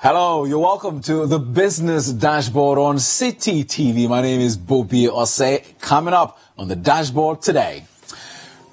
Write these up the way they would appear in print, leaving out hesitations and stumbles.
Hello, you're welcome to the Business Dashboard on City TV. My name is Bobi Osei. Coming up on the dashboard today,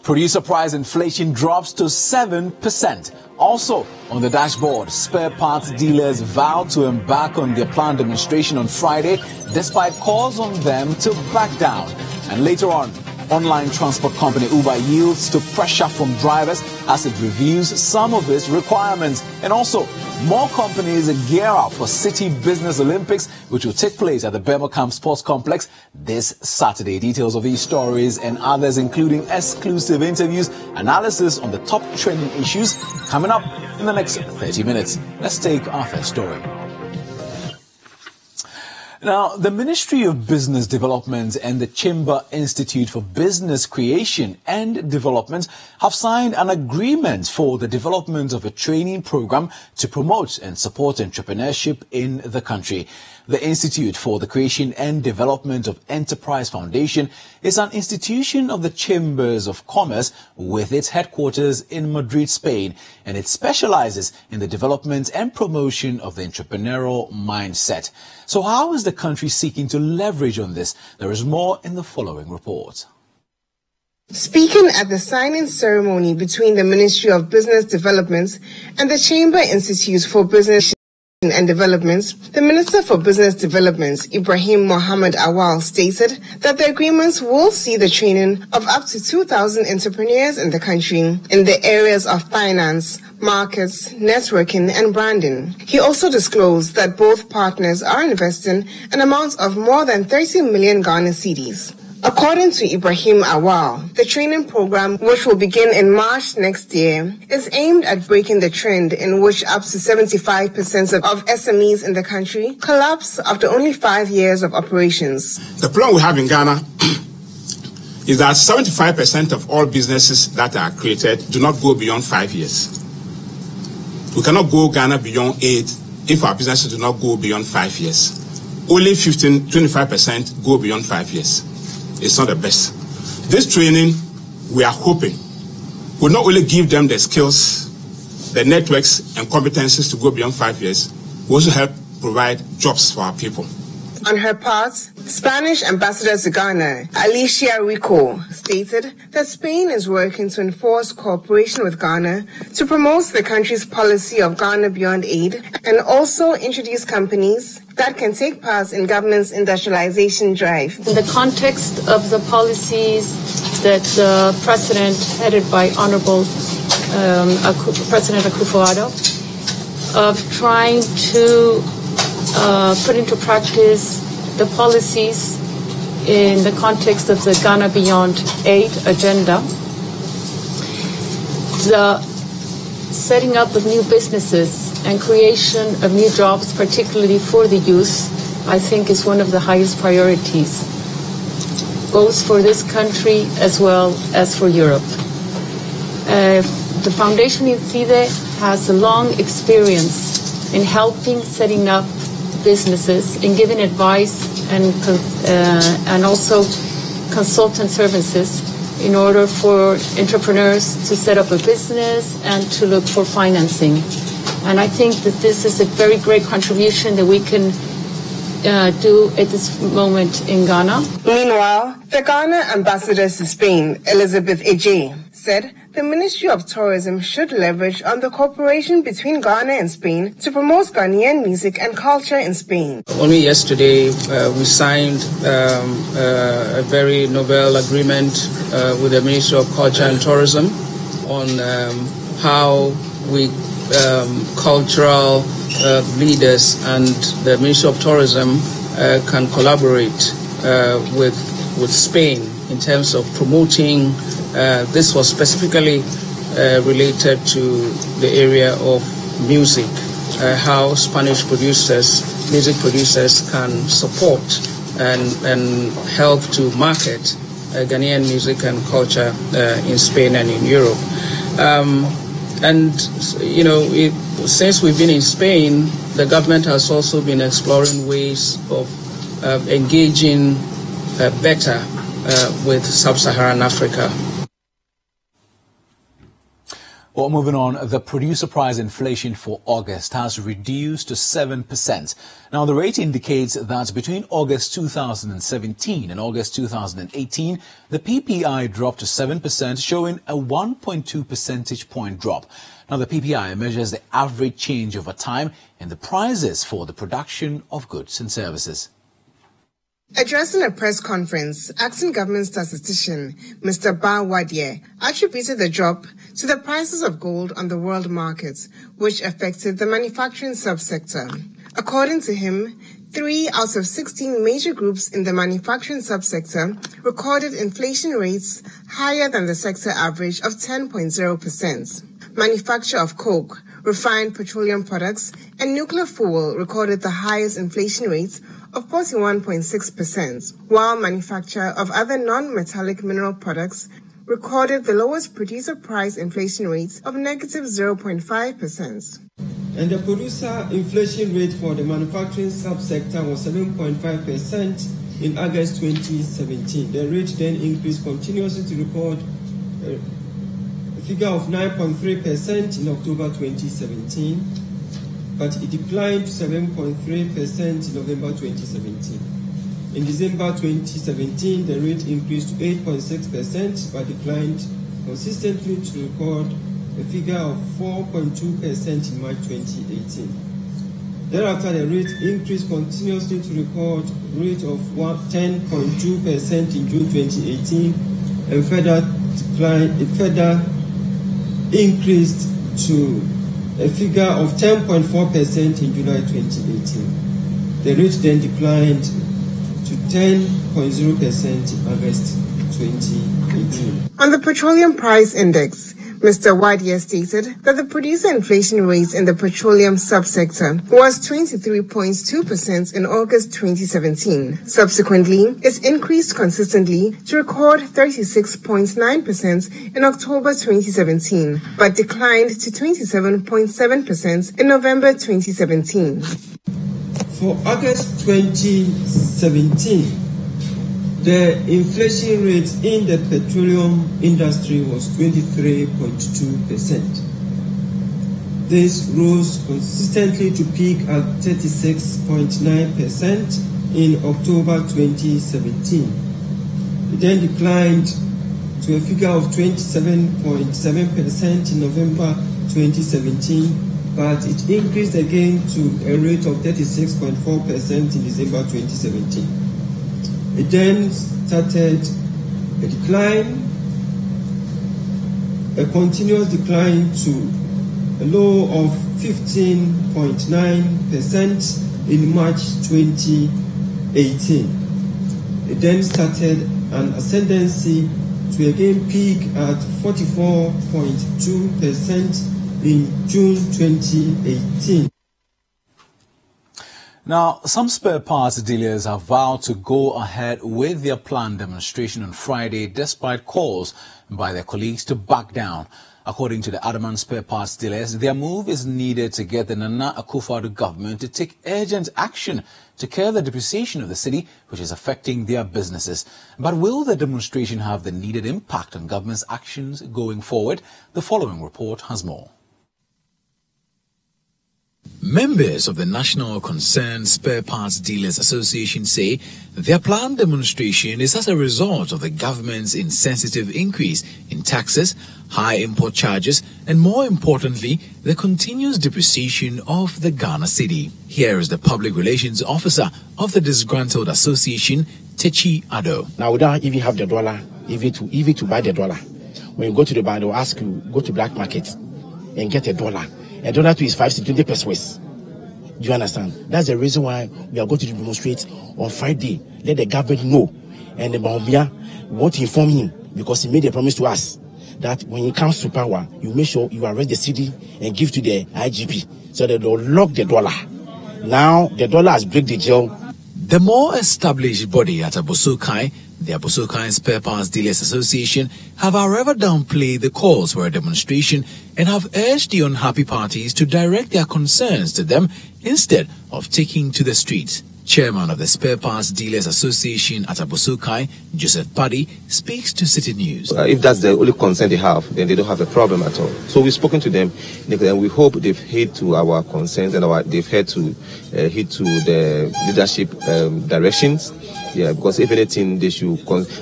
producer price inflation drops to 7%. Also on the dashboard, spare parts dealers vow to embark on their planned demonstration on Friday, despite calls on them to back down. And later on, online transport company Uber yields to pressure from drivers as it reviews some of its requirements. And also, more companies gear up for City Business Olympics, which will take place at the Birmingham Sports Complex this Saturday. Details of these stories and others, including exclusive interviews, analysis on the top trending issues, coming up in the next 30 minutes. Let's take our first story. Now, the Ministry of Business Development and the Chamber Institute for Business Creation and Development have signed an agreement for the development of a training program to promote and support entrepreneurship in the country. The Institute for the Creation and Development of Enterprise Foundation is an institution of the Chambers of Commerce with its headquarters in Madrid, Spain, and it specializes in the development and promotion of the entrepreneurial mindset. So how is the country seeking to leverage on this? There is more in the following report. Speaking at the signing ceremony between the Ministry of Business Development and the Chamber Institute for Business and Developments, the Minister for Business Development, Ibrahim Mohammed Awal, stated that the agreements will see the training of up to 2,000 entrepreneurs in the country in the areas of finance, markets, networking, and branding. He also disclosed that both partners are investing an amount of more than 30 million Ghana cedis. According to Ibrahim Awal, the training program, which will begin in March next year, is aimed at breaking the trend in which up to 75% of SMEs in the country collapse after only 5 years of operations. The problem we have in Ghana is that 75% of all businesses that are created do not go beyond 5 years. We cannot go Ghana beyond 8 if our businesses do not go beyond 5 years. Only 25% go beyond 5 years. It's not the best. This training, we are hoping, will not only give them the skills, the networks and competencies to go beyond 5 years, will also help provide jobs for our people. On her part, Spanish ambassador to Ghana, Alicia Rico, stated that Spain is working to enforce cooperation with Ghana to promote the country's policy of Ghana Beyond Aid and also introduce companies that can take part in government's industrialization drive. In the context of the policies that the President, headed by Honorable President Akufo-Addo, of trying to put into practice the policies in the context of the Ghana Beyond Aid agenda, the setting up of new businesses and creation of new jobs, particularly for the youth, I think is one of the highest priorities, both for this country as well as for Europe. The Foundation INCIDE has a long experience in helping setting up businesses, in giving advice and also consultant services in order for entrepreneurs to set up a business and to look for financing. And I think that this is a very great contribution that we can do at this moment in Ghana. Meanwhile, the Ghana ambassador to Spain, Elizabeth Eje, said the Ministry of Tourism should leverage on the cooperation between Ghana and Spain to promote Ghanaian music and culture in Spain. Only yesterday, we signed a very novel agreement with the Ministry of Culture and Tourism on how we cultural leaders and the Ministry of Tourism can collaborate with Spain in terms of promoting. This was specifically related to the area of music, how Spanish music producers can support and help to market Ghanaian music and culture in Spain and in Europe. And, you know, since we've been in Spain, the government has also been exploring ways of engaging better with Sub-Saharan Africa. Well, moving on, the producer price inflation for August has reduced to 7%. Now, the rate indicates that between August 2017 and August 2018, the PPI dropped to 7%, showing a 1.2 percentage point drop. Now, the PPI measures the average change over time in the prices for the production of goods and services. Addressing a press conference, acting government statistician Mr. Ba Wadye attributed the drop to the prices of gold on the world market, which affected the manufacturing subsector. According to him, 3 out of 16 major groups in the manufacturing subsector recorded inflation rates higher than the sector average of 10.0%. Manufacture of coke, refined petroleum products, and nuclear fuel recorded the highest inflation rates of 41.6%, while manufacture of other non-metallic mineral products recorded the lowest producer price inflation rates of negative 0.5%. And the producer inflation rate for the manufacturing subsector was 7.5% in August 2017. The rate then increased continuously to record a figure of 9.3% in October 2017. But it declined to 7.3% in November 2017. In December 2017, the rate increased to 8.6%, but declined consistently to record a figure of 4.2% in March 2018. Thereafter, the rate increased continuously to record a rate of 10.2% in June 2018, and further increased to a figure of 10.4% in July 2018. The rate then declined to 10.0% in August 2018. On the petroleum price index, Mr. Wadye stated that the producer inflation rate in the petroleum subsector was 23.2% in August 2017. Subsequently, it increased consistently to record 36.9% in October 2017, but declined to 27.7% in November 2017. For August 2017, the inflation rate in the petroleum industry was 23.2%. This rose consistently to peak at 36.9% in October 2017. It then declined to a figure of 27.7% in November 2017, but it increased again to a rate of 36.4% in December 2017. It then started a decline, a continuous decline to a low of 15.9% in March 2018. It then started an ascendancy to again peak at 44.2% in June 2018. Now, some spare parts dealers have vowed to go ahead with their planned demonstration on Friday despite calls by their colleagues to back down. According to the adamant spare parts dealers, their move is needed to get the Nana Akufo-Addo government to take urgent action to curb the depreciation of the city, which is affecting their businesses. But will the demonstration have the needed impact on government's actions going forward? The following report has more. Members of the National Concerned Spare Parts Dealers Association say their planned demonstration is as a result of the government's insensitive increase in taxes, high import charges, and more importantly, the continuous depreciation of the Ghana cedi. Here is the public relations officer of the disgruntled association, Techi Addo. Now we don't even have the dollar, even to buy the dollar. When you go to the bank, they'll ask you, go to black market and get a dollar. A dollar to is 5 to 20 pesos. Do you understand? That's the reason why we are going to demonstrate on Friday. Let the government know. And the Bambia, we want to inform him because he made a promise to us that when he comes to power, you make sure you arrest the city and give to the IGP so that they'll lock the dollar. Now, the dollar has break the jail. The more established body at Abossey-Okai, the Abossey-Okai Spare Parts Dealers Association, have however downplayed the calls for a demonstration and have urged the unhappy parties to direct their concerns to them instead of taking to the streets. Chairman of the Spare Parts Dealers Association at Abossey, Joseph Paddy, speaks to City News. If that's the only concern they have, then they don't have a problem at all. So we've spoken to them, and we hope they've heed to our concerns and they've heed to the leadership directions. Yeah, because if anything, they should.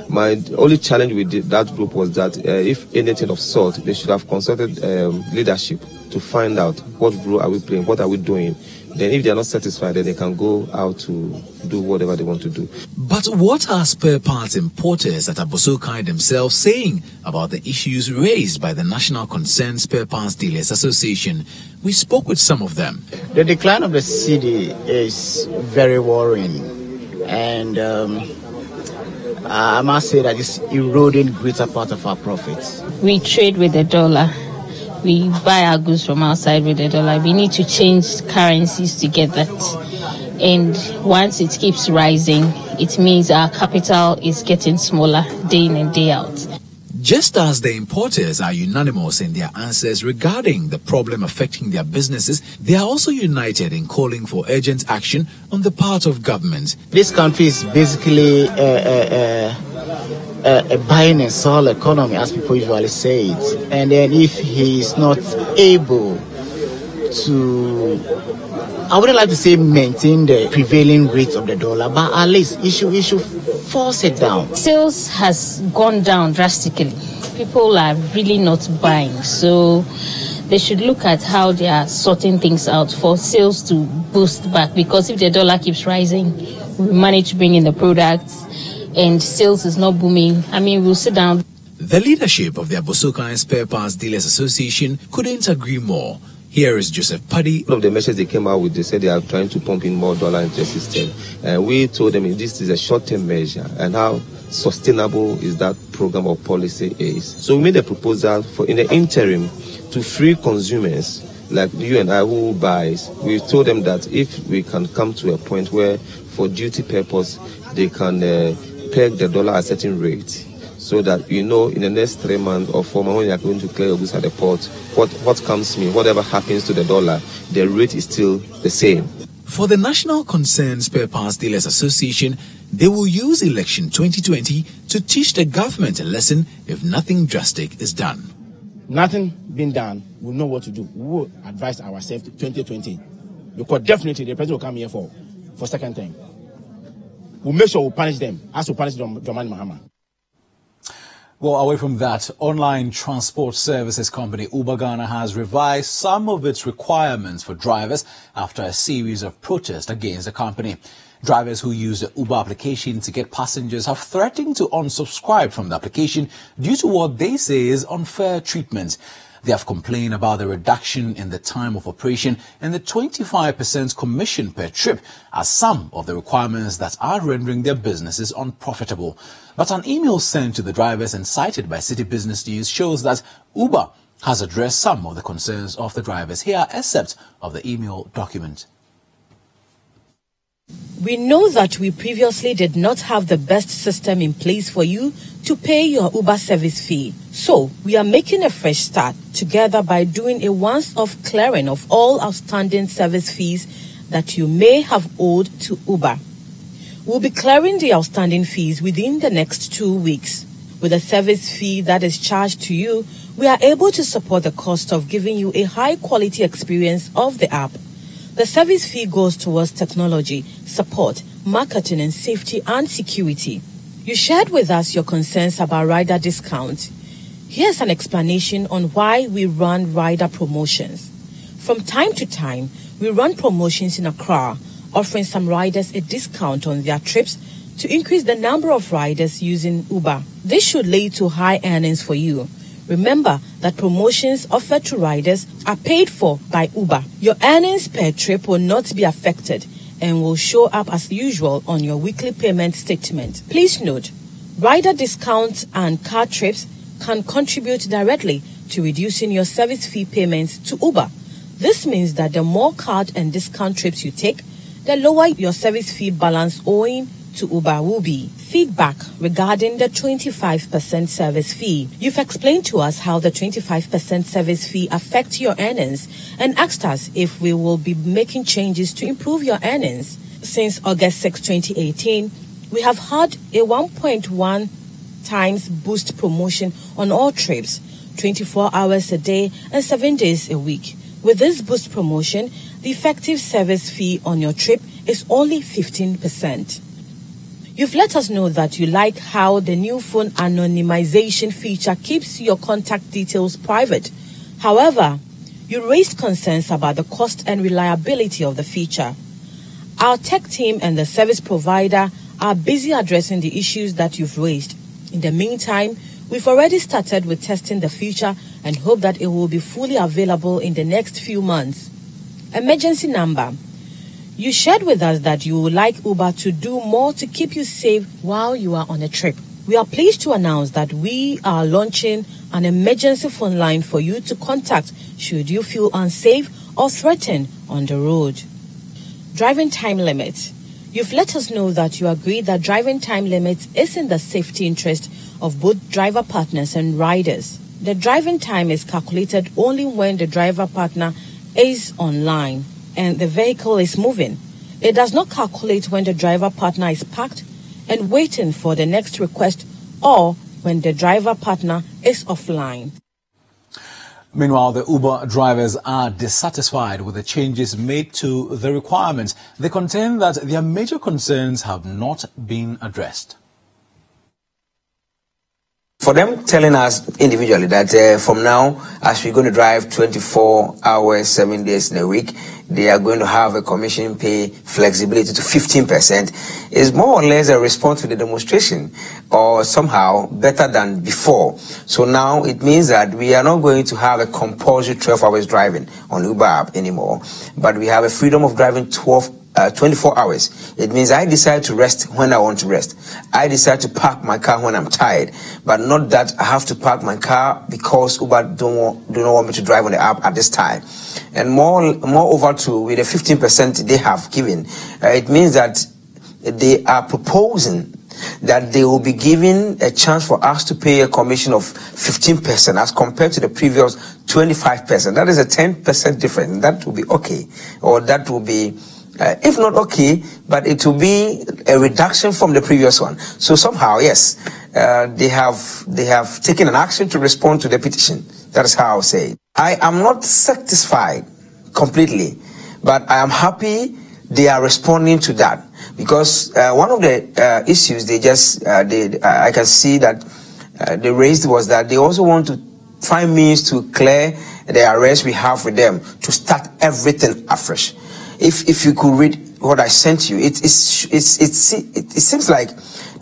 My only challenge with that group was that if anything of sort, they should have consulted leadership to find out what role are we playing, what are we doing. Then if they are not satisfied, then they can go out to do whatever they want to do. But what are spare parts importers at Abossey themselves saying about the issues raised by the National Concerned Spare Parts Dealers Association? We spoke with some of them. The decline of the cedi is very worrying, and I must say that it's eroding greater part of our profits. We trade with the dollar. We buy our goods from outside with the dollar. We need to change currencies to get that. And once it keeps rising, it means our capital is getting smaller day in and day out. Just as the importers are unanimous in their answers regarding the problem affecting their businesses, they are also united in calling for urgent action on the part of government. This country is basically a buying and sell economy, as people usually say it. And then if he is not able to, I wouldn't like to say maintain the prevailing rate of the dollar, but at least he should force it down. Sales has gone down drastically. People are really not buying, so they should look at how they are sorting things out for sales to boost back, because if the dollar keeps rising, we manage to bring in the products and sales is not booming. I mean, we'll sit down. The leadership of the Abossey Spare Parts Dealers Association couldn't agree more. Here is Joseph Paddy. One of the messages they came out with, they said they are trying to pump in more dollar into the system. And we told them this is a short-term measure, and how sustainable is that program or policy is. So we made a proposal for, in the interim, to free consumers like you and I who buys. We told them that if we can come to a point where, for duty purpose, they can peg the dollar at a certain rate, so that in the next 3 months or 4 months when you are going to clear your goods at the port, what comes to me, whatever happens to the dollar, the rate is still the same. For the National Concerned Spare Parts Dealers Association, they will use election 2020 to teach the government a lesson if nothing drastic is done. Nothing being done, we'll know what to do. We will advise ourselves to 2020, because definitely the president will come here for second time. We'll make sure we punish them as we punish Dramani Mahama. Well, away from that, online transport services company Uber Ghana has revised some of its requirements for drivers after a series of protests against the company. Drivers who use the Uber application to get passengers have threatened to unsubscribe from the application due to what they say is unfair treatment. They have complained about the reduction in the time of operation and the 25% commission per trip as some of the requirements that are rendering their businesses unprofitable. But an email sent to the drivers and cited by City Business News shows that Uber has addressed some of the concerns of the drivers. Here are excerpts of the email document. We know that we previously did not have the best system in place for you to pay your Uber service fee. So, we are making a fresh start together by doing a once-off clearing of all outstanding service fees that you may have owed to Uber. We'll be clearing the outstanding fees within the next 2 weeks. With a service fee that is charged to you, we are able to support the cost of giving you a high-quality experience of the app. The service fee goes towards technology, support, marketing and safety and security. You shared with us your concerns about rider discounts. Here's an explanation on why we run rider promotions. From time to time, we run promotions in Accra, offering some riders a discount on their trips to increase the number of riders using Uber. This should lead to high earnings for you. Remember that promotions offered to riders are paid for by Uber. Your earnings per trip will not be affected and will show up as usual on your weekly payment statement. Please note, rider discounts and car trips can contribute directly to reducing your service fee payments to Uber. This means that the more card and discount trips you take, the lower your service fee balance owing to Uber will be. Feedback regarding the 25% service fee. You've explained to us how the 25% service fee affects your earnings and asked us if we will be making changes to improve your earnings. since August 6, 2018, we have had a 1.1 times boost promotion on all trips, 24 hours a day and 7 days a week. With this boost promotion, the effective service fee on your trip is only 15%. You've let us know that you like how the new phone anonymization feature keeps your contact details private. However, you raised concerns about the cost and reliability of the feature. Our tech team and the service provider are busy addressing the issues that you've raised. In the meantime, we've already started with testing the feature and hope that it will be fully available in the next few months. Emergency number. You shared with us that you would like Uber to do more to keep you safe while you are on a trip. We are pleased to announce that we are launching an emergency phone line for you to contact should you feel unsafe or threatened on the road. Driving time limit. You've let us know that you agree that driving time limit is in the safety interest of both driver partners and riders. The driving time is calculated only when the driver partner is online and the vehicle is moving. It does not calculate when the driver partner is parked and waiting for the next request or when the driver partner is offline. Meanwhile, the Uber drivers are dissatisfied with the changes made to the requirements. They contend that their major concerns have not been addressed. For them telling us individually that from now, as we're going to drive 24 hours, 7 days in a week, they are going to have a commission pay flexibility to 15% is more or less a response to the demonstration, or somehow better than before. So now it means that we are not going to have a compulsory 12 hours driving on Uber app anymore, but we have a freedom of driving 24 hours. It means I decide to rest when I want to rest. I decide to park my car when I'm tired, but not that I have to park my car because Uber do not want me to drive on the app at this time. And moreover too, with the 15% they have given, it means that they are proposing that they will be given a chance for us to pay a commission of 15% as compared to the previous 25%. That is a 10% difference. That will be okay, or that will be if not okay, but it will be a reduction from the previous one. So somehow, yes, they have taken an action to respond to the petition. That is how I'll say it. I am not satisfied completely, but I am happy they are responding to that, because one of the issues I can see that they raised was that they also want to find means to clear the arrears we have with them to start everything afresh. If you could read what I sent you, it seems like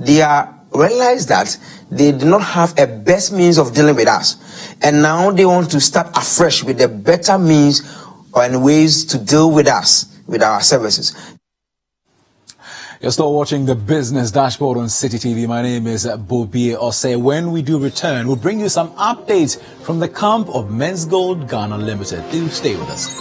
they are realized that they do not have a best means of dealing with us, and now they want to start afresh with the better means and ways to deal with us, with our services. You're still watching the Business Dashboard on City TV. My name is Bobie Osei. When we do return, we'll bring you some updates from the camp of Men's Gold Ghana Limited. Do stay with us.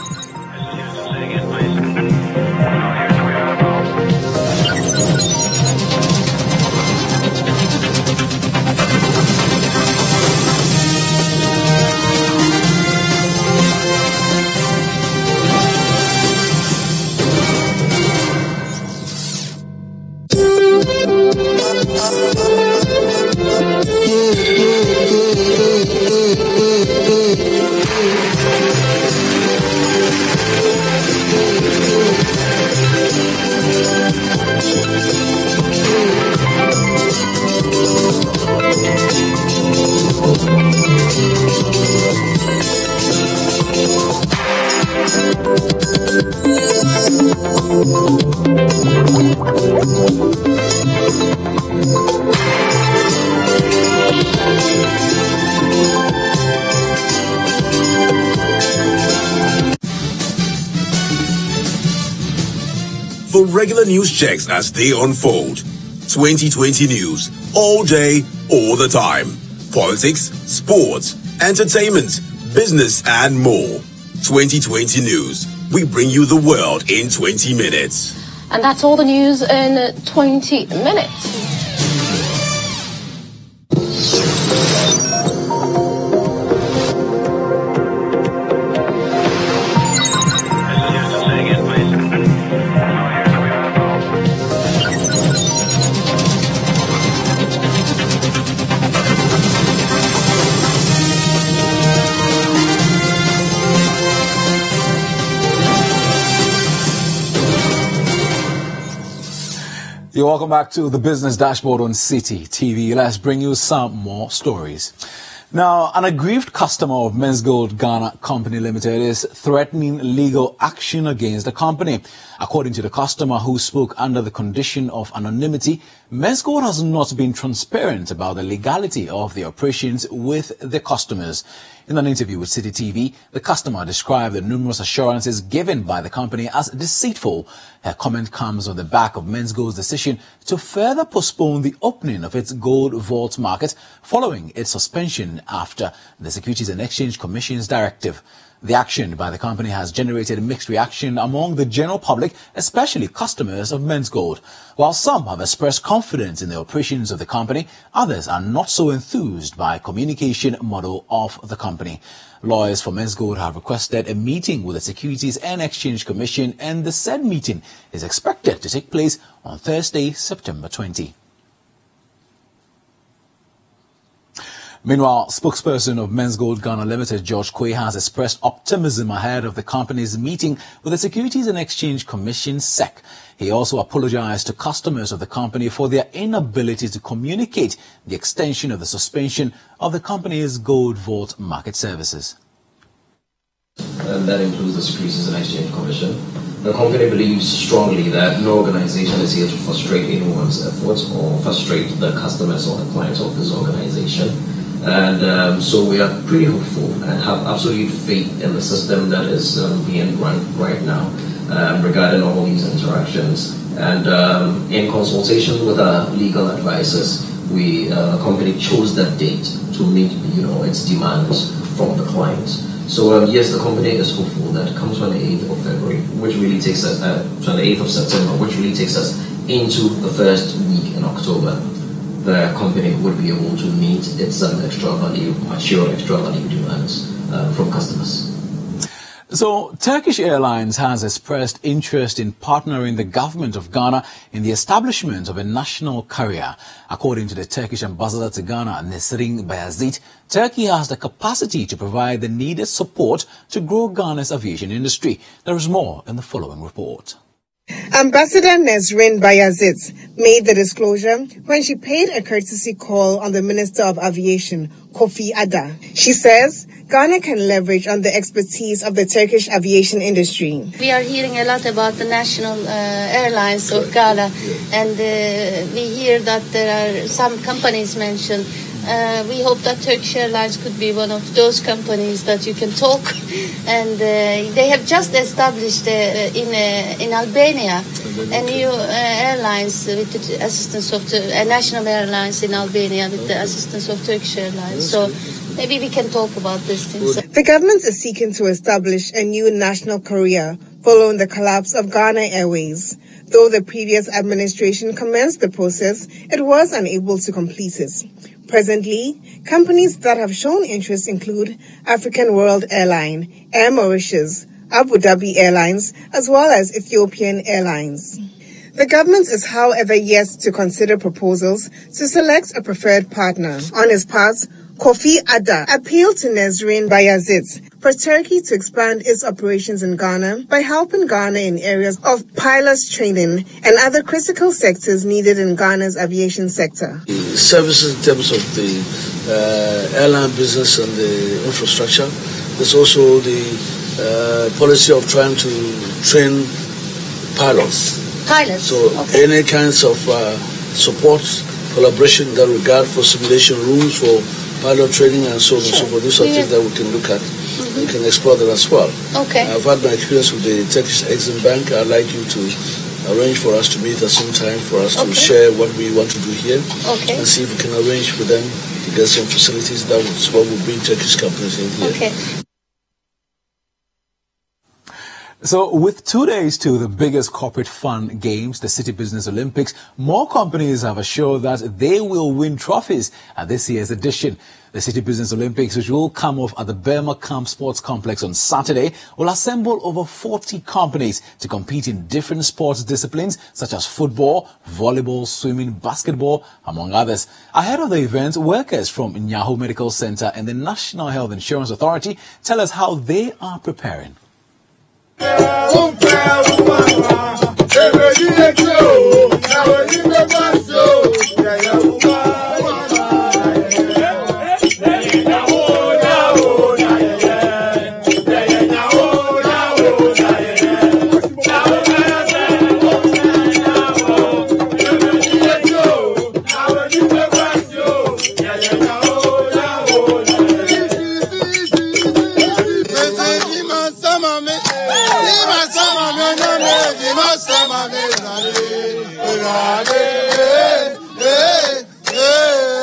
For regular news checks as they unfold, 2020 news, all day, all the time. Politics, sports, entertainment, business, and more. 2020 news. We bring you the world in 20 minutes. And that's all the news in 20 minutes. You're welcome back to the Business Dashboard on City TV. Let's bring you some more stories. Now, an aggrieved customer of Menzgold Ghana Company Limited is threatening legal action against the company. According to the customer, who spoke under the condition of anonymity, Menzgold has not been transparent about the legality of the operations with the customers. In an interview with City TV, the customer described the numerous assurances given by the company as deceitful. Her comment comes on the back of Menzgold's decision to further postpone the opening of its gold vault market following its suspension after the Securities and Exchange Commission's directive. The action by the company has generated mixed reaction among the general public, especially customers of Menzgold. While some have expressed confidence in the operations of the company, others are not so enthused by the communication model of the company. Lawyers for Menzgold have requested a meeting with the Securities and Exchange Commission, and the said meeting is expected to take place on Thursday, September 20. Meanwhile, spokesperson of Menzgold Ghana Limited, George Quay, has expressed optimism ahead of the company's meeting with the Securities and Exchange Commission, SEC. He also apologized to customers of the company for their inability to communicate the extension of the suspension of the company's gold vault market services. And that includes the Securities and Exchange Commission. The company believes strongly that no organization is here to frustrate anyone's efforts or frustrate the customers or the clients of this organization. And so we are pretty hopeful and have absolute faith in the system that is being run right now regarding all these interactions. And in consultation with our legal advisors, the company chose that date to meet, its demands from the clients. So yes, the company is hopeful that come 28th of February, which really takes us 28th of September, which really takes us into the first week in October, the company would be able to meet its extra value demands from customers. So, Turkish Airlines has expressed interest in partnering the government of Ghana in the establishment of a national carrier. According to the Turkish ambassador to Ghana, Nesrin Bayazit, Turkey has the capacity to provide the needed support to grow Ghana's aviation industry. There is more in the following report. Ambassador Nesrin Bayazit made the disclosure when she paid a courtesy call on the Minister of Aviation, Kofi Ada. She says Ghana can leverage on the expertise of the Turkish aviation industry. We are hearing a lot about the national airlines of Ghana, and we hear that there are some companies mentioned. We hope that Turkish Airlines could be one of those companies that you can talk. And they have just established in Albania a new airlines with the assistance of a national airlines in Albania with the assistance of Turkish Airlines. So maybe we can talk about these things. The government is seeking to establish a new national carrier following the collapse of Ghana Airways. Though the previous administration commenced the process, it was unable to complete it. Presently, companies that have shown interest include African World Airline, Air Mauritius, Abu Dhabi Airlines, as well as Ethiopian Airlines. The government is, however, yet to consider proposals to select a preferred partner. On his part, Kofi Ada appealed to Nesrin Bayazit for Turkey to expand its operations in Ghana by helping Ghana in areas of pilots training and other critical sectors needed in Ghana's aviation sector. Services in terms of the airline business and the infrastructure. There's also the policy of trying to train pilots. So any kinds of support, collaboration in that regard for simulation rooms, for pilot training and so on and so forth. These are things that we can look at. We can explore that as well. Okay. I've had my experience with the Turkish Exim Bank. I'd like you to arrange for us to meet at some time for us to share what we want to do here and see if we can arrange for them to get some facilities that will bring Turkish companies in here. Okay. So, with 2 days to the biggest corporate fun games, the City Business Olympics, more companies have assured that they will win trophies at this year's edition. The City Business Olympics, which will come off at the Burma Camp Sports Complex on Saturday, will assemble over 40 companies to compete in different sports disciplines such as football, volleyball, swimming, basketball, among others. Ahead of the event, workers from Nyaho Medical Center and the National Health Insurance Authority tell us how they are preparing.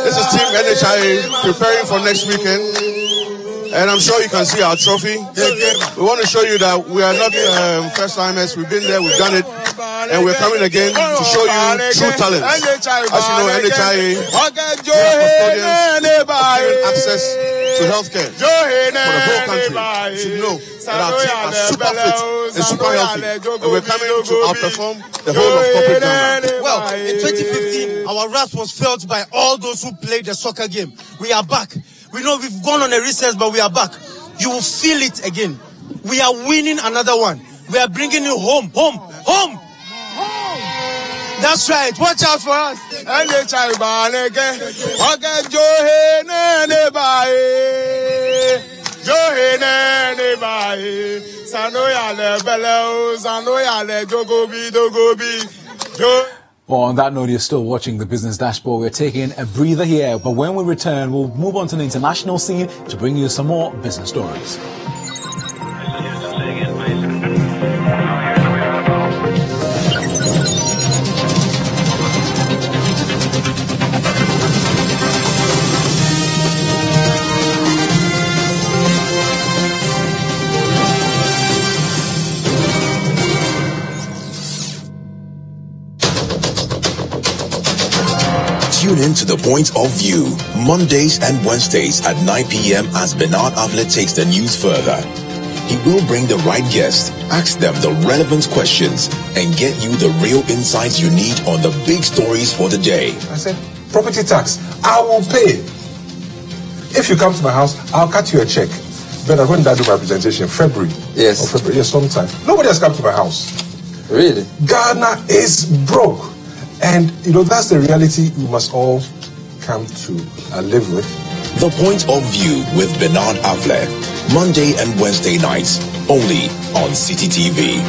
This is Team NHIA preparing for next weekend. And I'm sure you can see our trophy. We want to show you that we are not first timers. We've been there, we've done it, and we're coming again to show you true talents. As you know, NHIA custodians giving access to healthcare for the whole country. You should know that our team are super fit and super healthy, and we're coming to outperform the whole of corporate Ghana. Well, in 2015, our wrath was felt by all those who played the soccer game. We are back. We know we've gone on a recess, but we are back. You will feel it again. We are winning another one. We are bringing you home. That's right. Watch out for us. Well, on that note, you're still watching the Business Dashboard. We're taking a breather here, but when we return, we'll move on to the international scene to bring you some more business stories. Tune in to The Point of View, Mondays and Wednesdays at 9 p.m. as Bernard Avlet takes the news further. He will bring the right guest, ask them the relevant questions, and get you the real insights you need on the big stories for the day. I said, property tax, I will pay. If you come to my house, I'll cut you a check. But when did I do my presentation? February. Yes. Or February, yes, sometime. Nobody has come to my house. Really? Ghana is broke. And, that's the reality we must all come to live with. The Point of View with Bernard Avlet, Monday and Wednesday nights, only on City TV.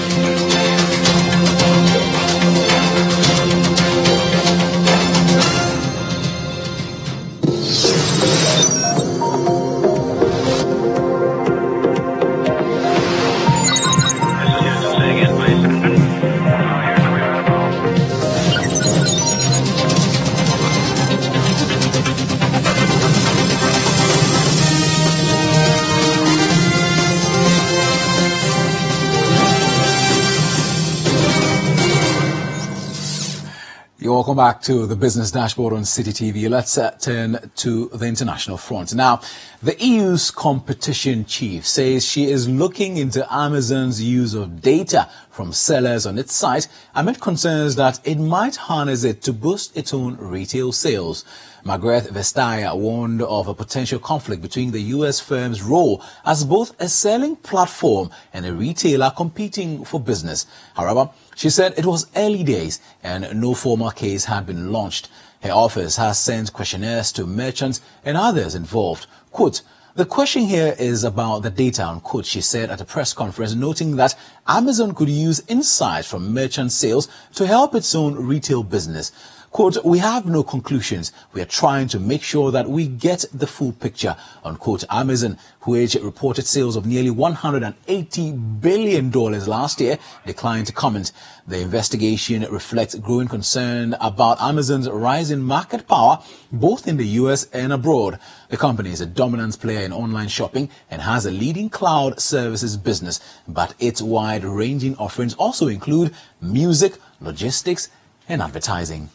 Welcome back to the Business Dashboard on City TV. Let's turn to the international front. Now, the EU's competition chief says she is looking into Amazon's use of data from sellers on its site amid concerns that it might harness it to boost its own retail sales. Margaret Vestager warned of a potential conflict between the U.S. firm's role as both a selling platform and a retailer competing for business. However, she said it was early days and no formal case had been launched. Her office has sent questionnaires to merchants and others involved. Quote, "The question here is about the data," unquote, she said at a press conference, noting that Amazon could use insights from merchant sales to help its own retail business. Quote, "We have no conclusions. We are trying to make sure that we get the full picture," unquote. Amazon, which reported sales of nearly $180 billion last year, declined to comment. The investigation reflects growing concern about Amazon's rising market power, both in the U.S. and abroad. The company is a dominant player in online shopping and has a leading cloud services business, but its wide-ranging offerings also include music, logistics, and advertising.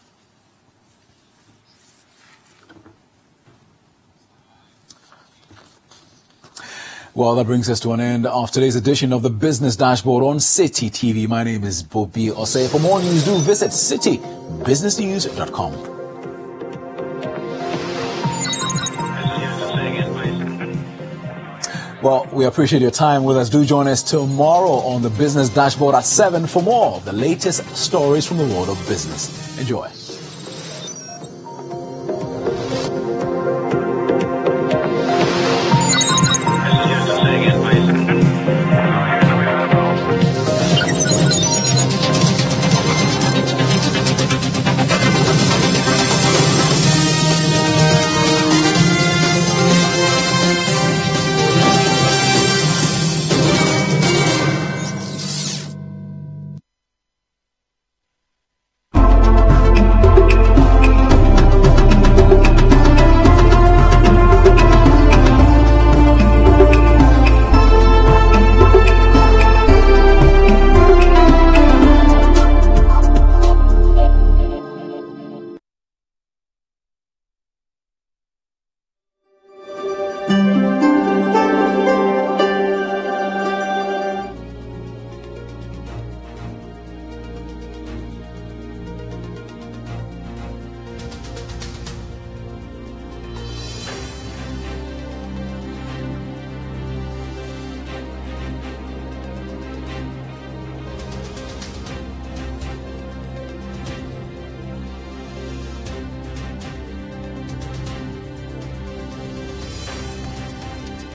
Well, that brings us to an end of today's edition of the Business Dashboard on City TV. My name is Bobby Osei. For more news, do visit citybusinessnews.com. Well, we appreciate your time with us. Do join us tomorrow on the Business Dashboard at 7 for more of the latest stories from the world of business. Enjoy.